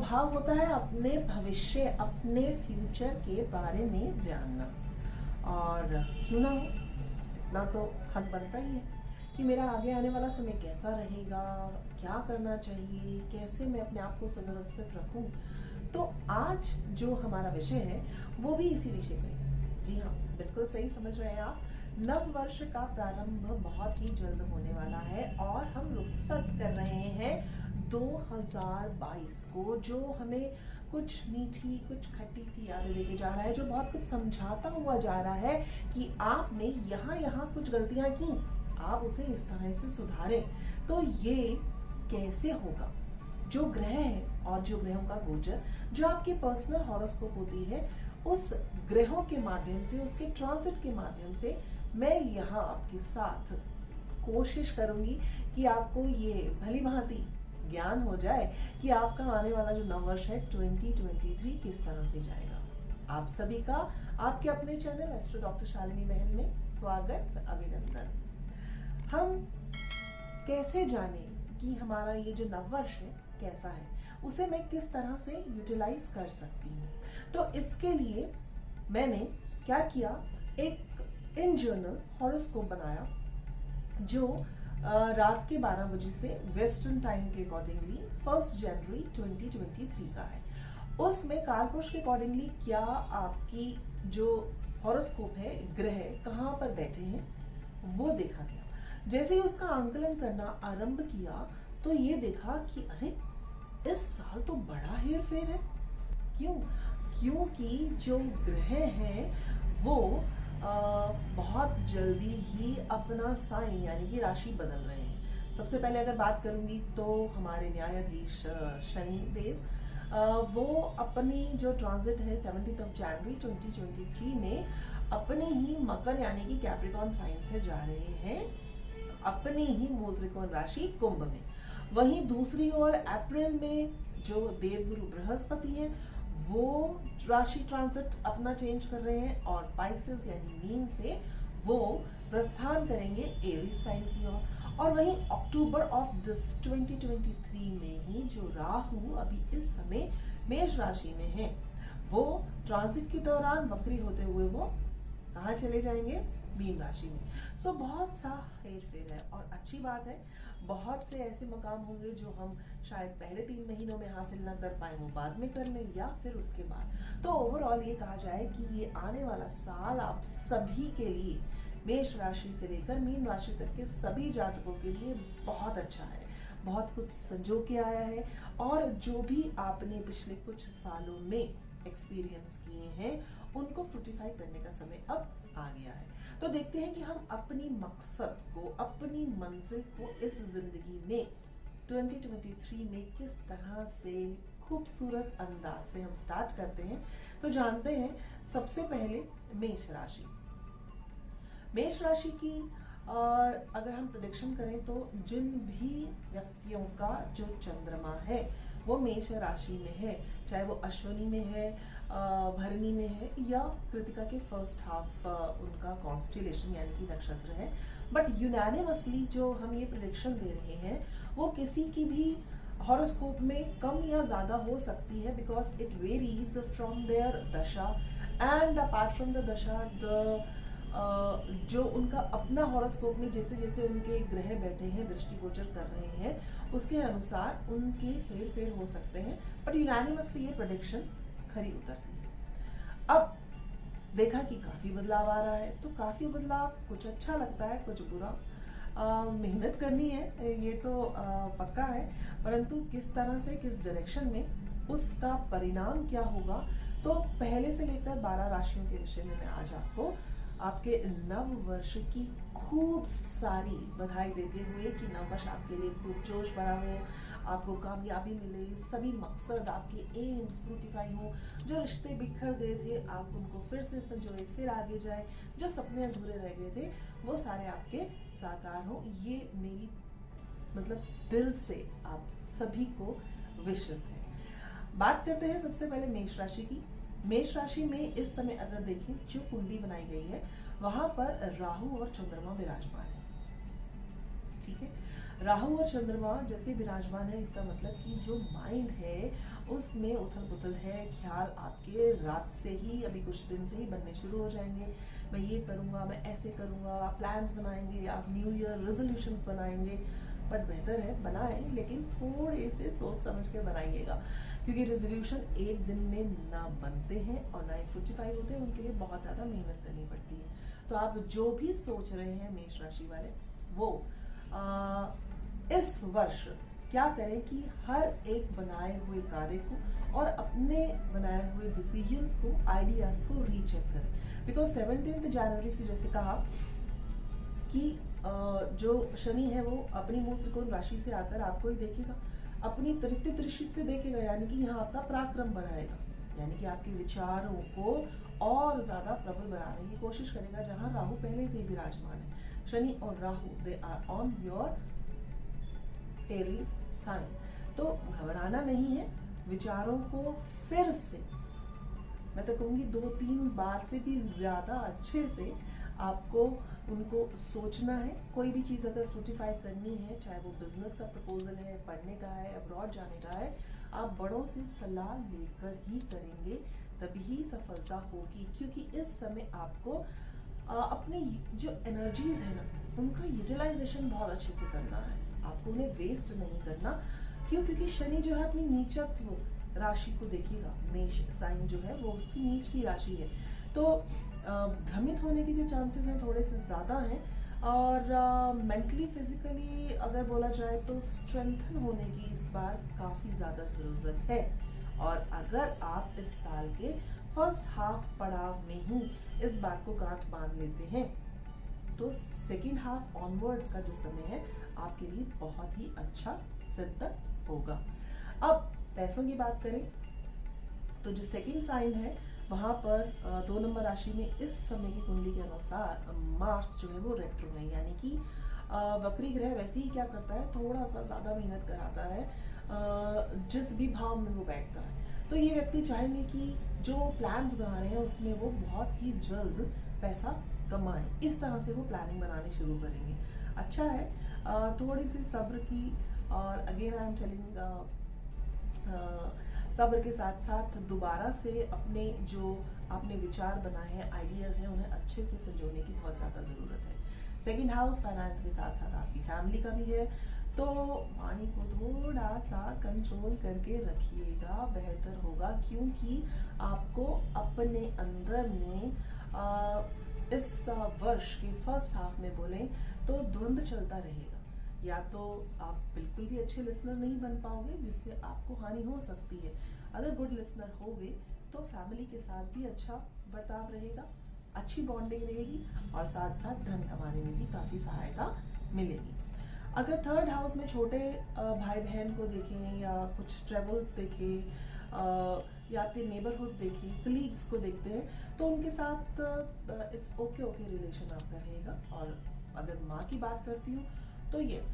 भाव होता है अपने भविष्य, अपने फ्यूचर के बारे में जानना। और क्यों ना हो, इतना तो हक बनता ही है कि मेरा आगे आने वाला समय कैसा रहेगा, क्या करना चाहिए, कैसे मैं अपने आप को सुव्यवस्थित रखूं। तो आज जो हमारा विषय है वो भी इसी विषय पे है। जी हाँ, बिल्कुल सही समझ रहे हैं आप। नव वर्ष का प्रारंभ बहुत ही जल्द होने वाला है और हम रुखसत कर रहे हैं 2022 को, जो हमें कुछ मीठी कुछ खट्टी सी यादें देके जा रहा है, जो बहुत कुछ समझाता हुआ जा रहा है कि आपने यहाँ कुछ गलतियां की, आप उसे इस तरह से सुधारें। तो ये कैसे होगा? जो ग्रह है और जो ग्रहों का गोचर, जो आपकी पर्सनल हॉरोस्कोप होती है, उस ग्रहों के माध्यम से, उसके ट्रांजिट के माध्यम से मैं यहाँ आपके साथ कोशिश करूंगी कि आपको ये भली भांति ज्ञान हो जाए कि आपका आने वाला जो नववर्ष है 2023 किस तरह से जाएगा। आप सभी का आपके अपने चैनल एस्ट्रो डॉक्टर शालिनी महल में स्वागत, अभिनंदन। हम कैसे जाने कि हमारा ये जो नववर्ष है कैसा है, उसे मैं किस तरह से यूटिलाइज कर सकती हूँ? तो इसके लिए मैंने क्या किया, एक इन जर्नल हॉरोस्कोप बनाया जो रात के 12 बजे से वेस्टर्न टाइम के अकॉर्डिंगली 1 जनवरी 2023 का है। उसमें कालपुरुष के अकॉर्डिंगली क्या आपकी जो हॉरोस्कोप है, ग्रह कहाँ पर बैठे हैं, वो देखा गया। जैसे ही उसका आंकलन करना आरंभ किया तो ये देखा कि अरे इस साल तो बड़ा हेर फेर है। क्यों? क्योंकि जो ग्रह हैं वो बहुत जल्दी ही अपना साइन यानी कि राशि बदल रहे हैं। सबसे पहले अगर बात करूंगी तो हमारे न्यायाधीश शनि देव, वो अपनी जो ट्रांजिट है 17 जनवरी 2023 में अपनी ही मकर यानी कि कैप्रिकॉर्न साइन से जा रहे हैं, अपनी ही मूल त्रिकोण राशि कुंभ में। वहीं दूसरी ओर अप्रैल में जो देवगुरु बृहस्पति है वो राशि ट्रांजिट अपना चेंज कर रहे हैं और पाइसेस यानी मीन से वो प्रस्थान करेंगे एरीज साइन की ओर। और वहीं अक्टूबर ऑफ दिस 2023 में ही जो राहु अभी इस समय मेष राशि में है, वो ट्रांजिट के दौरान वक्री होते हुए वो कहाँ चले जाएंगे? मीन राशि में। सो बहुत सा हेर फेर है और अच्छी बात है। बहुत से ऐसे मकाम होंगे जो हम शायद पहले 3 महीनों में हासिल ना कर पाए, वो बाद में कर लें या फिर उसके बाद। तो ओवरऑल ये कहा जाए कि ये आने वाला साल आप सभी के लिए, मेष राशि से लेकर मीन राशि तक के सभी जातकों के लिए बहुत अच्छा है। बहुत कुछ संजो के आया है और जो भी आपने पिछले कुछ सालों में एक्सपीरियंस किए हैं उनको फ्रूटिफाई करने का समय अब आ गया है। तो देखते हैं कि हम अपनी मकसद को, अपनी मंजिल को इस जिंदगी में 2023 में किस तरह से खूबसूरत अंदाज से हम स्टार्ट करते हैं। तो जानते हैं सबसे पहले मेष राशि। मेष राशि की अगर हम प्रेडिक्शन करें तो जिन भी व्यक्तियों का जो चंद्रमा है वो मेष राशि में है, चाहे वो अश्विनी में है, भरणी में है या कृतिका के फर्स्ट हाफ उनका कॉन्स्टेलेशन यानी कि नक्षत्र है, बट यूनानिमसली जो हम ये प्रेडिक्शन दे रहे हैं वो किसी की भी हॉरोस्कोप में कम या ज्यादा हो सकती है, because it varies from their dasha and apart from the dasha जो उनका अपना हॉरोस्कोप में जैसे जैसे उनके ग्रह बैठे हैं, दृष्टिगोचर कर रहे हैं, उसके अनुसार उनके हेर फेर हो सकते हैं, बट यूनानिमसली ये प्रेडिक्शन खरी उतरती है। अब देखा कि काफी बदलाव आ रहा है, तो काफी बदलाव कुछ अच्छा लगता है कुछ बुरा। मेहनत करनी है ये तो पक्का है, परंतु किस तरह से, किस डायरेक्शन में, उसका परिणाम क्या होगा। तो पहले से लेकर 12 राशियों के विषय में मैं आज आपको आपके नव वर्ष की खूब सारी बधाई देते हुए कि नव वर्ष आपके लिए खूब जोश भरा हो, आपको कामयाबी मिले, सभी मकसद आपके एम्स फ्रूटिफाई हो, जो रिश्ते बिखर गए थे आप उनको फिर से संजोए, फिर आगे जाए, जो सपने अधूरे रह गए थे वो सारे आपके साकार हो। ये मेरी मतलब दिल से आप सभी को विशेष है। बात करते हैं सबसे पहले मेष राशि की। मेष राशि में इस समय अगर देखें जो कुंडली बनाई गई है वहां पर राहु और चंद्रमा विराजमान है, ठीक है। राहु और चंद्रमा जैसे विराजमान है, इसका मतलब कि जो माइंड है उसमें उथल पुथल है। ख्याल आपके रात से ही, अभी कुछ दिन से ही बनने शुरू हो जाएंगे। मैं ये करूँगा, मैं ऐसे करूँगा, आप प्लान्स बनाएंगे, आप न्यू ईयर रेजोल्यूशंस बनाएंगे। बट बेहतर है बनाएं, लेकिन थोड़े से सोच समझ के बनाइएगा, क्योंकि रेजोल्यूशन एक दिन में ना बनते हैं और ना ही फ्रूटिफाई होते हैं, उनके लिए बहुत ज़्यादा मेहनत करनी पड़ती है। तो आप जो भी सोच रहे हैं मेष राशि वाले, वो इस वर्ष क्या करें कि हर एक बनाए हुए कार्य को और अपने बनाए हुए डिसीजंस को, आइडियाज को रीचेक करें। बिकॉज 17 जनवरी से जैसे कहा कि जो शनि है वो अपनी मूल त्रिकोण राशि से आकर आपको ही देखेगा, अपनी तृतीय दृष्टि से देखेगा, यानी कि यहाँ आपका पराक्रम बढ़ाएगा, यानी कि आपके विचारों को और ज्यादा प्रबल बनाने की कोशिश करेगा। जहां राहु पहले से ही विराजमान है, शनि और Rahu they are on your Aries sign, तो घबराना नहीं है। विचारों को फिर से, मैं तो कहूंगी 2-3 बार से भी ज्यादा अच्छे से आपको उनको सोचना है। कोई भी चीज़ अगर फ्रूटिफाई करनी है, चाहे वो बिजनेस का प्रपोजल है, पढ़ने का है, अब्रॉड जाने का है, आप बड़ों से सलाह लेकर ही करेंगे, तभी सफलता होगी। क्योंकि इस समय आपको अपनी जो एनर्जीज है ना, उनका यूटिलाइजेशन बहुत अच्छे से करना है, आपको उन्हें वेस्ट नहीं करना। क्यों? क्योंकि शनि जो है अपनी नीचत्व राशि को देखिएगा, मेष साइन जो है वो उसकी नीच की राशि है, तो भ्रमित होने की जो चांसेस हैं थोड़े से ज़्यादा हैं। और मेंटली फिजिकली अगर बोला जाए तो स्ट्रेंथन होने की इस बार काफ़ी ज़्यादा ज़रूरत है। और अगर आप इस साल के फर्स्ट हाफ पड़ाव में ही इस बात को गांठ बांध लेते हैं, तो सेकेंड हाफ ऑनवर्ड्स का जो समय है आपके लिए बहुत ही अच्छा सिद्ध होगा। अब पैसों की बात करें तो जो सेकेंड साइन है वहाँ पर 2 नंबर राशि में इस समय की कुंडली के अनुसार मार्स जो है वो रेट्रो है, यानी कि वक्री ग्रह वैसे ही क्या करता है, थोड़ा सा ज़्यादा मेहनत कराता है जिस भी भाव में वो बैठता है। तो ये व्यक्ति चाहेंगे कि जो प्लान्स बना रहे हैं उसमें वो बहुत ही जल्द पैसा कमाएं, इस तरह से वो प्लानिंग बनाने शुरू करेंगे। अच्छा है थोड़ी सी सब्र की, और अगेन आई एम टेलिंग सब्र के साथ साथ दोबारा से अपने जो आपने विचार बनाए हैं, आइडियाज हैं, उन्हें अच्छे से संजोने की बहुत ज़्यादा ज़रूरत है। सेकंड हाउस फाइनेंस के साथ साथ आपकी फैमिली का भी है, तो वाणी को थोड़ा सा कंट्रोल करके रखिएगा, बेहतर होगा। क्योंकि आपको अपने अंदर में इस वर्ष के फर्स्ट हाफ में बोलें तो द्वंद्व चलता रहेगा। या तो आप बिल्कुल भी अच्छे लिसनर नहीं बन पाओगे, जिससे आपको हानि हो सकती है। अगर गुड लिसनर होगे तो फैमिली के साथ भी अच्छा बर्ताव रहेगा, अच्छी बॉन्डिंग रहेगी, और साथ साथ धन कमाने में भी काफ़ी सहायता मिलेगी। अगर थर्ड हाउस में छोटे भाई बहन को देखें, या कुछ ट्रेवल्स देखें, या आपके नेबरहुड देखें, कलीग्स को देखते हैं, तो उनके साथ इट्स ओके रिलेशन आपका रहेगा। और अगर माँ की बात करती हूँ तो यस,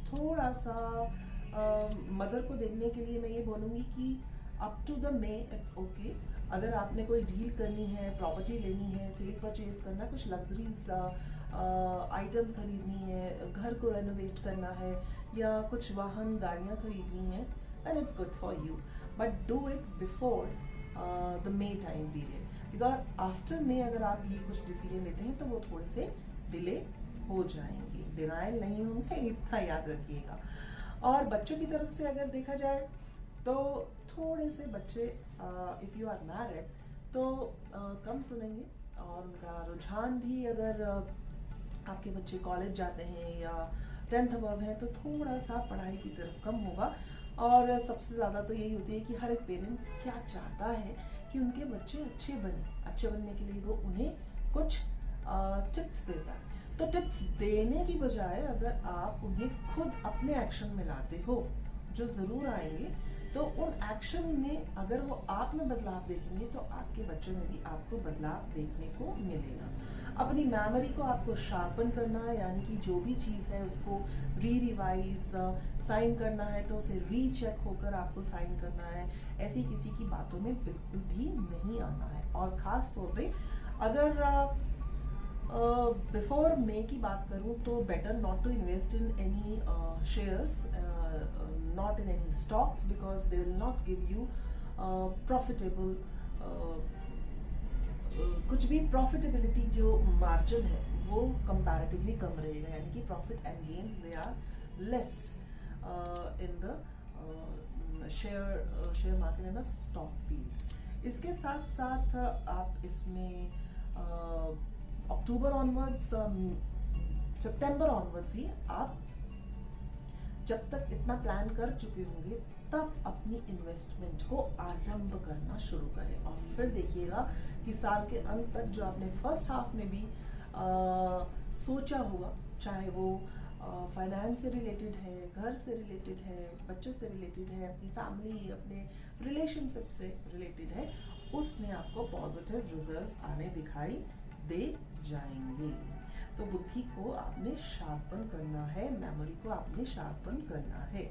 थोड़ा सा मदर को देखने के लिए मैं ये बोलूँगी कि up to the May it's okay. अगर आपने कोई डील करनी है, प्रॉपर्टी लेनी है, सेल परचेज करना, कुछ लग्जरीज आइटम्स खरीदनी है, घर को रेनोवेट करना है, या कुछ वाहन गाड़ियाँ खरीदनी है, then it's good for you, but do it before the May time period. Because after May अगर आप ये कुछ डिसीजन लेते हैं तो वो थोड़े से डिले हो जाएंगे, डिनाइल नहीं होंगे, इतना याद रखिएगा। और बच्चों की तरफ से अगर देखा जाए तो थोड़े से बच्चे इफ़ यू आर मैरिड तो कम सुनेंगे, और उनका रुझान भी, अगर आपके बच्चे कॉलेज जाते हैं या 10th अबव हैं, तो थोड़ा सा पढ़ाई की तरफ कम होगा। और सबसे ज़्यादा तो यही होती है कि हर एक पेरेंट्स क्या चाहता है कि उनके बच्चे अच्छे बने, अच्छे बनने के लिए वो उन्हें कुछ टिप्स देता है। तो टिप्स देने की बजाय अगर आप उन्हें खुद अपने एक्शन में लाते हो, जो ज़रूर आएंगे, तो उन एक्शन में अगर वो आप में बदलाव देखेंगे तो आपके बच्चों में भी आपको बदलाव देखने को मिलेगा। अपनी मेमोरी को आपको शार्पन करना है, यानी कि जो भी चीज़ है उसको रिवाइज साइन करना है तो उसे रीचेक होकर आपको साइन करना है। ऐसी किसी की बातों में बिल्कुल भी नहीं आना है। और ख़ास तौर पे अगर बिफोर मे की बात करूं तो better not to invest in any shares, not in any stocks, because they will not give you profitable, कुछ भी प्रॉफिटेबिलिटी जो मार्जिन है वो कंपैरेटिवली कम रहेगा, यानी कि profit and gains they are less in the share market and stock field. इसके साथ साथ आप इसमें अक्टूबर ऑनवर्ड्स, सितंबर ऑनवर्ड्स ही आप जब तक इतना प्लान कर चुके होंगे तब अपनी इन्वेस्टमेंट को आरंभ करना शुरू करें। और फिर देखिएगा कि साल के अंत तक जो आपने फर्स्ट हाफ में भी सोचा होगा, चाहे वो फाइनेंस से रिलेटेड है, घर से रिलेटेड है, बच्चे से रिलेटेड है, अपनी फैमिली, अपने रिलेशनशिप से रिलेटेड है, उसमें आपको पॉजिटिव रिजल्ट्स आने दिखाई दे जाएंगे। तो बुद्धि को आपने शार्पन करना है, मेमोरी को आपने शार्पन करना है।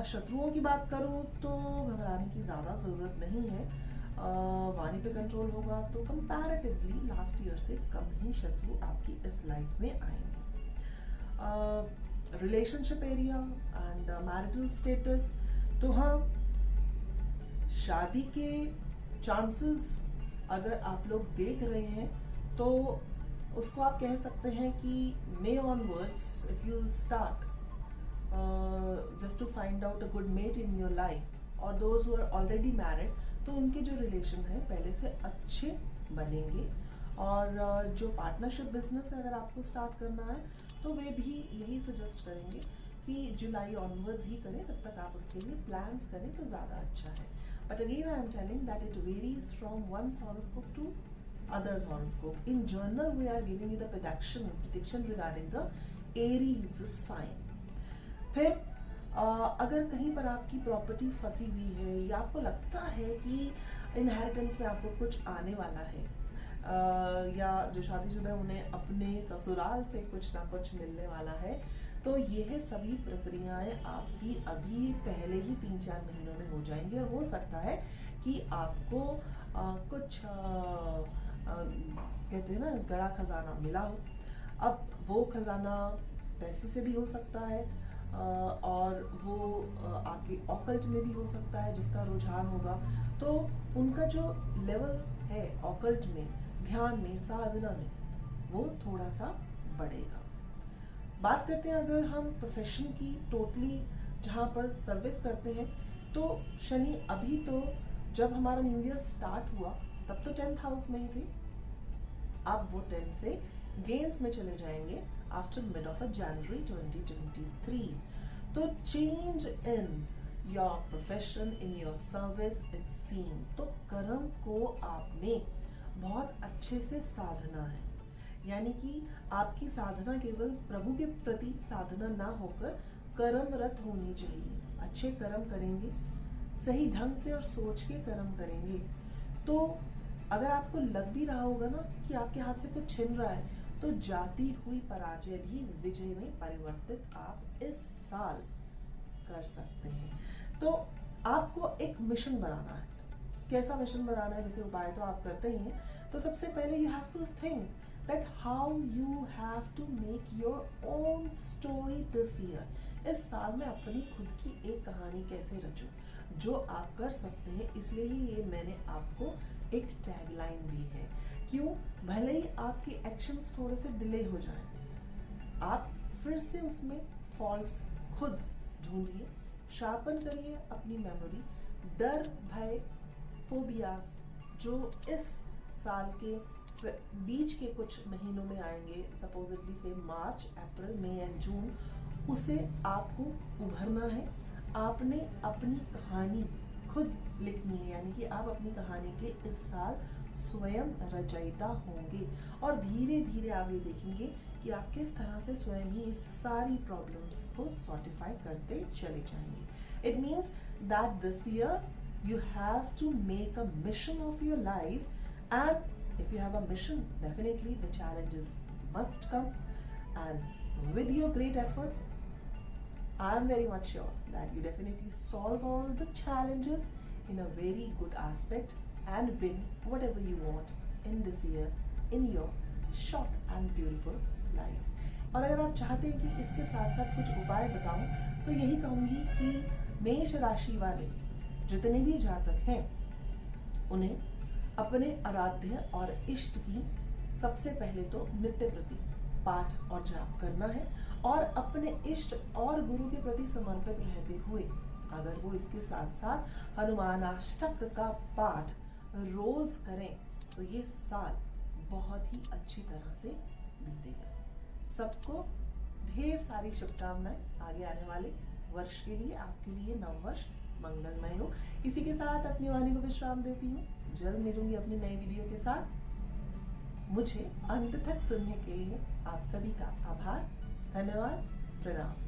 शत्रुओं की बात करूं तो घबराने की ज़्यादा ज़रूरत नहीं है। वाणी पे कंट्रोल होगा तो कंपैरेटिवली लास्ट ईयर से कम ही शत्रु आपकी इस लाइफ में आएंगे। Relationship area and marital status, तो हाँ, शादी के चांसेस अगर आप लोग देख रहे हैं तो उसको आप कह सकते हैं कि May onwards if you will start just to find out a good mate in your life, और those who are already married, तो उनके जो रिलेशन है पहले से अच्छे बनेंगे। और जो पार्टनरशिप बिजनेस है अगर आपको स्टार्ट करना है तो वे भी यही सजेस्ट करेंगे कि जुलाई ऑनवर्ड्स ही करें, तब तक आप उसके लिए प्लान्स करें तो ज़्यादा अच्छा है। But again I am telling that it varies from one's horoscope to others horoscope. In general, we are giving you the prediction regarding the Aries sign. फिर अगर कहीं पर आपकी प्रॉपर्टी फंसी हुई है या आपको लगता है कि इनहेरिटेंस में आपको कुछ आने वाला है, या जो शादीशुदा है उन्हें अपने ससुराल से कुछ ना कुछ मिलने वाला है, तो यह सभी प्रक्रियाएं आपकी अभी पहले ही 3-4 महीनों में हो जाएंगी। और हो सकता है कि आपको कुछ कहते हैं ना गड़ा खजाना मिला हो। अब वो खजाना पैसे से भी हो सकता है, और वो आपके ऑकल्ट में भी हो सकता है जिसका रुझान होगा, तो उनका जो लेवल है ऑकल्ट में, ध्यान में, साधना में, वो थोड़ा सा बढ़ेगा। बात करते हैं अगर हम प्रोफेशन की, टोटली जहाँ पर सर्विस करते हैं, तो शनि अभी तो जब हमारा न्यू ईयर स्टार्ट हुआ तब तो 10th हाउस में ही थे, अब वो 10 से गेन्स में चले जाएंगे आफ्टर मिड ऑफ जनवरी 2023। तो change in your profession, in your service it seem, तो कर्म को आपने बहुत अच्छे से साधना है, यानी कि आपकी साधना केवल प्रभु के प्रति साधना ना होकर कर्मरत होनी चाहिए। अच्छे कर्म करेंगे, सही ढंग से और सोच के कर्म करेंगे, तो अगर आपको लग भी रहा होगा ना कि आपके हाथ से कुछ छिन रहा है, तो जाती हुई पराजय भी विजय में परिवर्तित आप इस साल कर सकते हैं। तो आपको एक मिशन बनाना है। कैसा मिशन बनाना है? जैसे उपाय तो आप करते ही हैं, तो सबसे पहले you have to think that how you have to make your own story this year. इस साल में अपनी खुद की एक कहानी कैसे रचूं, जो आप कर सकते हैं। इसलिए ही ये मैंने आपको एक टैगलाइन दी है। क्यों? भले ही आपके एक्शंस थोड़े से डिले हो जाएं, आप फिर से उसमें फॉल्ट्स खुद ढूंढिए, शार्पन करिए अपनी मेमोरी। डर, भय, फोबियास जो इस साल के बीच के कुछ महीनों में आएंगे, सपोजिटली से मार्च, अप्रैल, मई एंड जून, उसे आपको उभरना है। आपने अपनी कहानी खुद लिखनी है, यानी कि आप अपनी कहानी के इस साल स्वयं रचयिता होंगे, और धीरे धीरे आप ये देखेंगे कि आप किस तरह से स्वयं ही इस सारी प्रॉब्लम्स को सॉर्टिफाई करते चले जाएंगे। It means that this year you have to make a mission of your life, and if you have a mission, definitely the challenges must come, and with your great efforts I am very much sure that you definitely solve all the challenges in a very good aspect and win whatever you want in this year in your short and beautiful life. और अगर आप चाहते हैं कि इसके साथ साथ कुछ उपाय बताऊं तो यही कहूंगी कि मेष राशि वाले जितने भी जातक हैं उन्हें अपने आराध्य और इष्ट की सबसे पहले तो नित्य प्रति पाठ और जाप करना है, और अपने इष्ट और गुरु के प्रति समर्पित रहते हुए अगर वो इसके साथ साथ हनुमानाष्टक का पाठ रोज करें तो ये साल बहुत ही अच्छी तरह से बीतेगा। सबको ढेर सारी शुभकामनाएं आगे आने वाले वर्ष के लिए। आपके लिए नव वर्ष मंगलमय हो। इसी के साथ अपनी वाणी को विश्राम देती हूँ। जल्द मिलूंगी अपनी नई वीडियो के साथ। मुझे अंत तक सुनने के लिए आप सभी का आभार, धन्यवाद, प्रणाम।